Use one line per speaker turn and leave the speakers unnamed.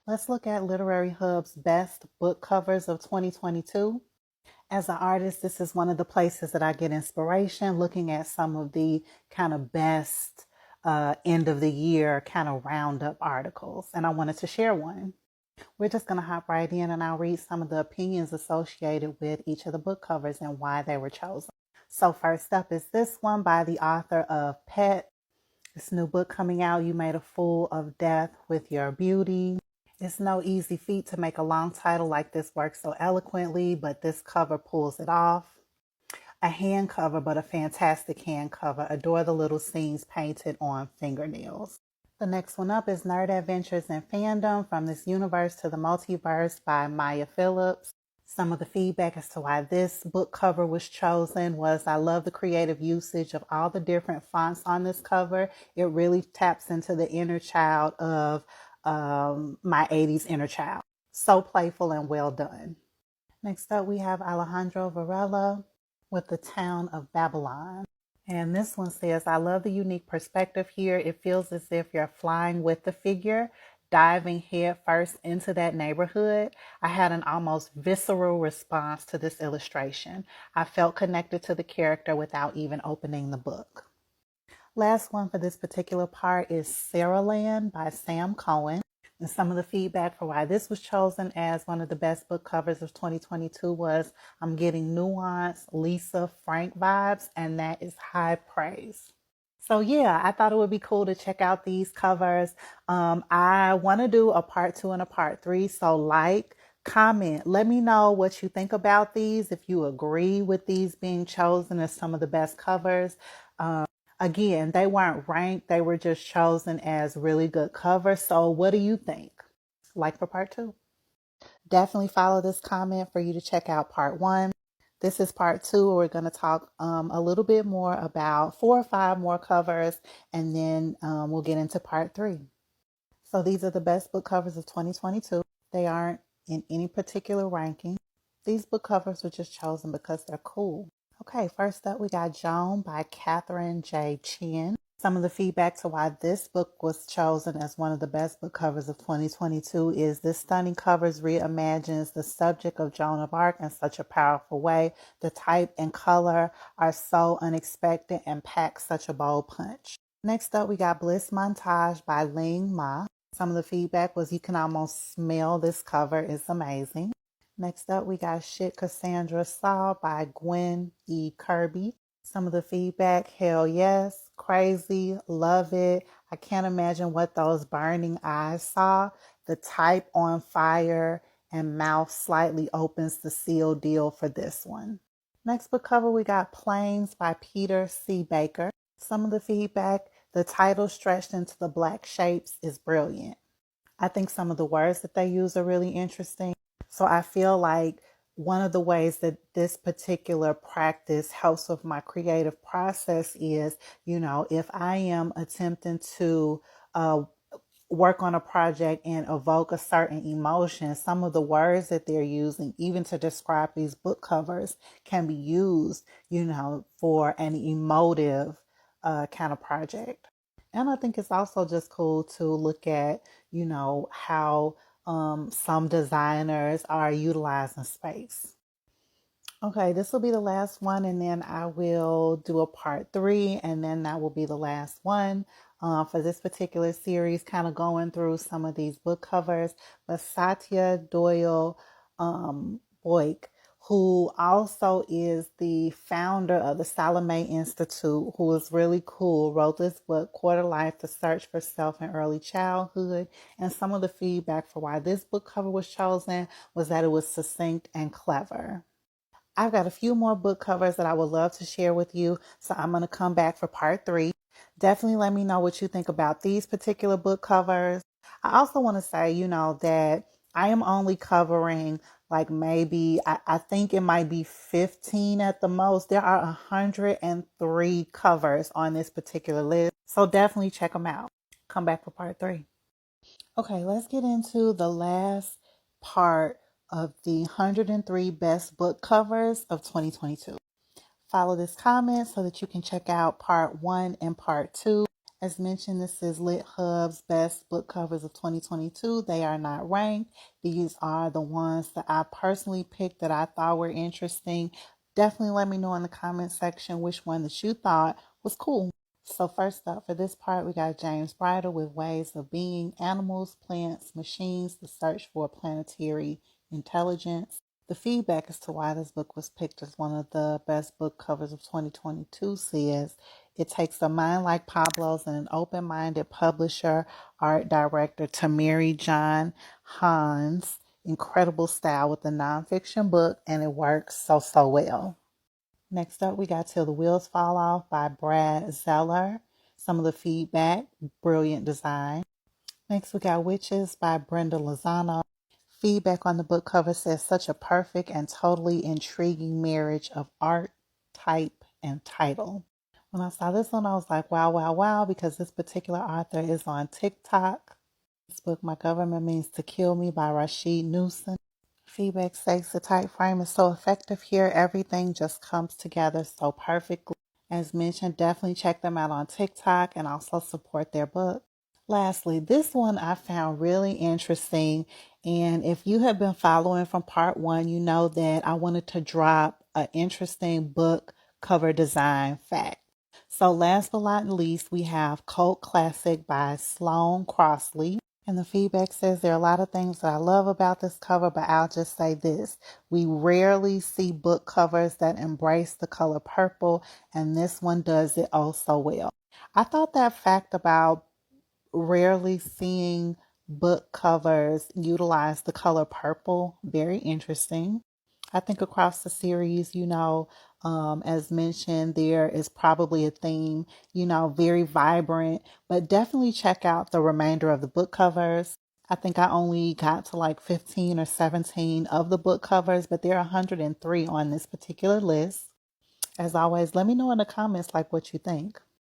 Let's look at Literary Hub's best book covers of 2022. As an artist, this is one of the places that I get inspiration, looking at some of the kind of best end of the year kind of roundup articles. And I wanted to share one. We're just going to hop right in and I'll read some of the opinions associated with each of the book covers and why they were chosen. So first up is this one by the author of Pet. This new book coming out, You Made a Fool of Death with Your Beauty. It's no easy feat to make a long title like this work so eloquently, but this cover pulls it off. A hand cover, but a fantastic hand cover. Adore the little scenes painted on fingernails. The next one up is Nerd Adventures in Fandom, From This Universe to the Multiverse by Maya Phillips. Some of the feedback as to why this book cover was chosen was I love the creative usage of all the different fonts on this cover. It really taps into the inner child of my 80s inner child. So playful and well done. Next up, we have Alejandro Varela with The Town of Babylon. And this one says, I love the unique perspective here. It feels as if you're flying with the figure, diving head first into that neighborhood. I had an almost visceral response to this illustration. I felt connected to the character without even opening the book. Last one for this particular part is Sarahland by Sam Cohen. And some of the feedback for why this was chosen as one of the best book covers of 2022 was I'm getting nuanced Lisa Frank vibes, and that is high praise. So yeah, I thought it would be cool to check out these covers. I want to do a part 2 and a part 3. So comment, let me know what you think about these, if you agree with these being chosen as some of the best covers. Again, they weren't ranked. They were just chosen as really good covers. So what do you think? Like for part 2? Definitely follow this comment for you to check out part 1. This is part 2 where we're going to talk a little bit more about 4 or 5 more covers, and then we'll get into part 3. So these are the best book covers of 2022. They aren't in any particular ranking. These book covers were just chosen because they're cool. Okay, first up we got Joan by Catherine J. Chin. Some of the feedback to why this book was chosen as one of the best book covers of 2022 is this stunning covers reimagines the subject of Joan of Arc in such a powerful way. The type and color are so unexpected and pack such a bold punch. Next up we got Bliss Montage by Ling Ma. Some of the feedback was you can almost smell this cover. It's amazing. Next up, we got Shit Cassandra Saw by Gwen E. Kirby. Some of the feedback, hell yes, crazy, love it. I can't imagine what those burning eyes saw. The type on fire and mouth slightly opens the seal deal for this one. Next book cover, we got Planes by Peter C. Baker. Some of the feedback, the title stretched into the black shapes is brilliant. I think some of the words that they use are really interesting. So I feel like one of the ways that this particular practice helps with my creative process is, if I am attempting to work on a project and evoke a certain emotion, some of the words that they're using, even to describe these book covers, can be used, for an emotive kind of project. And I think it's also just cool to look at, how some designers are utilizing space. Okay, this will be the last one, and then I will do a part 3, and then that will be the last one for this particular series, kind of going through some of these book covers. But Satya Doyle Boyk, who also is the founder of the Salome Institute, who is really cool, wrote this book, Quarter Life, The Search for Self in Early Childhood. And some of the feedback for why this book cover was chosen was that it was succinct and clever. I've got a few more book covers that I would love to share with you, so I'm going to come back for part 3. Definitely let me know what you think about these particular book covers. I also want to say, that I am only covering like maybe, I think it might be 15 at the most. There are 103 covers on this particular list, so definitely check them out. Come back for part 3. Okay, let's get into the last part of the 103 best book covers of 2022. Follow this comment so that you can check out part 1 and part 2, As mentioned, this is Lithub's best book covers of 2022. They are not ranked. These are the ones that I personally picked that I thought were interesting. Definitely let me know in the comment section which one that you thought was cool. So first up for this part, we got James Bridle with Ways of Being, Animals, Plants, Machines, The Search for Planetary Intelligence. The feedback as to why this book was picked as one of the best book covers of 2022 says, it takes a mind like Pablo's and an open-minded publisher, art director Tamiri John Hahn's incredible style with the nonfiction book, and it works so well. Next up, we got Till the Wheels Fall Off by Brad Zeller. Some of the feedback, brilliant design. Next, we got Witches by Brenda Lozano. Feedback on the book cover says such a perfect and totally intriguing marriage of art, type, and title. When I saw this one, I was like, wow, because this particular author is on TikTok. This book, My Government Means to Kill Me by Rashid Newsom. Feedback says the type frame is so effective here. Everything just comes together so perfectly. As mentioned, definitely check them out on TikTok and also support their book. Lastly, this one I found really interesting. And if you have been following from part one, you know that I wanted to drop an interesting book cover design fact. So last but not least, we have Cult Classic by Sloane Crossley. And the feedback says there are a lot of things that I love about this cover, but I'll just say this. We rarely see book covers that embrace the color purple, and this one does it oh so well. I thought that fact about rarely seeing book covers utilize the color purple very interesting. I think across the series, as mentioned, there is probably a theme, very vibrant, but definitely check out the remainder of the book covers. I think I only got to like 15 or 17 of the book covers, but there are 103 on this particular list. As always, let me know in the comments like what you think.